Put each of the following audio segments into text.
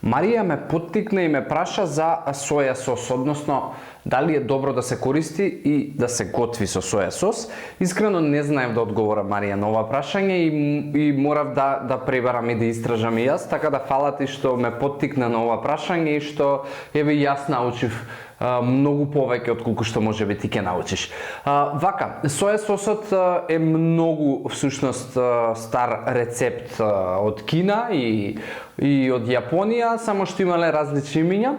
Марија ме поттикна и ме праша за соја сос, односно дали е добро да се користи и да се готви со соја сос. Искрено не знаев да одговорам, Марија, на ова прашање и морав да пребарам и да истражам и јас, така да фала ти што ме поттикна на ова прашање и што еве јас научив многу повеќе од колку што можеби ти ќе научиш. Вака, соја сосот е многу всушност стар рецепт од Кина и од Јапонија, само што имале различни имиња.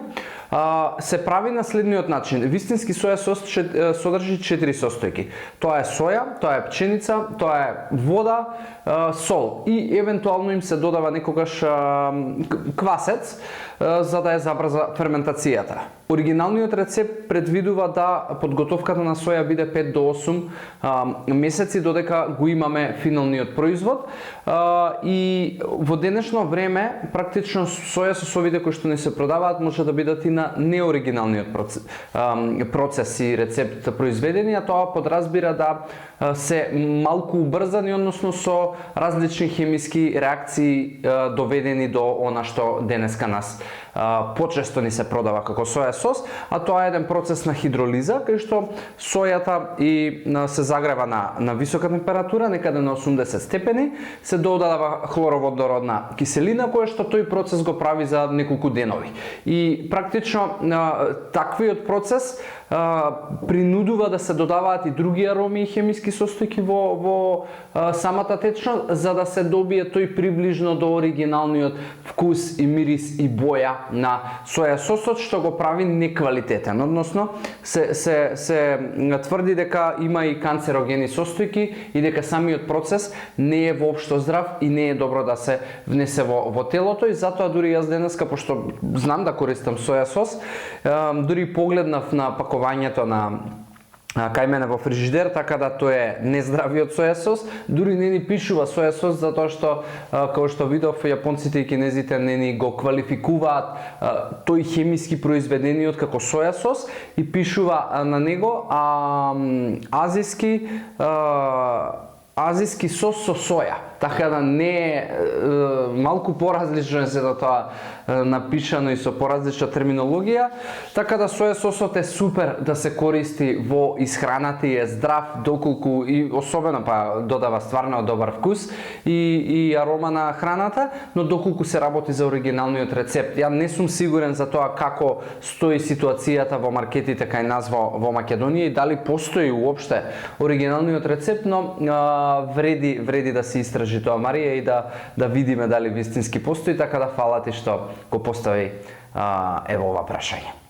Се прави на следниот начин. Вистински соја сос содржи 4 состојки. Тоа е соја, тоа е пченица, тоа е вода, сол и евентуално им се додава некогаш квасец за да ја забрза ферментацијата. Оригиналниот рецепт предвидува да подготовката на соја биде 5 до 8 месеци додека го имаме финалниот производ и во денешно време практично соја сосовите кои што не се продаваат може да бидат и на неоригиналниот процес и рецепт произведени, а тоа подразбира да се малку убрзани, односно со различни хемиски реакции доведени до она што денеска нас почесто ни се продава како соја сос, а тоа е еден процес на хидролиза, кај што сојата и се загрева на висока температура, некаде на 80 степени, се додава хлороводородна киселина, која што тој процес го прави за неколку денови. И практично таквиот процес принудува да се додаваат и други ароми и хемиски состојки во самата течност, за да се добие тој приближно до оригиналниот вкус и мирис и боја на соја сосот, што го прави неквалитетен, односно се тврди дека има и канцерогени состојки и дека самиот процес не е воопшто здрав и не е добро да се внесе во телото, и затоа дури јас денеска, пошто знам да користам соја сос, дури погледнав на пакувањето на кај мене во фрижидер, така да тоа е нездравиот соја сос, дури не ни пишува соја сос, затоа што, како што видов, јапонците и кинезите не ни го квалификуваат тој хемиски произведениот како соја сос и пишува на него азиски сос со соја, така да не е малку поразлично е сето тоа напишано и со поразлична терминологија, така да соја сосот е супер да се користи во исхраната и е здрав доколку и особено додава стварно добар вкус и арома на храната, но доколку се работи за оригиналниот рецепт. Ја не сум сигурен за тоа како стои ситуацијата во маркетите кај нас во Македонија и дали постои уопште оригиналниот рецепт, но вреди да се истражи тоа, Марија, и да видиме дали вистински постои, така да фала ти што го постави ево ова прашање.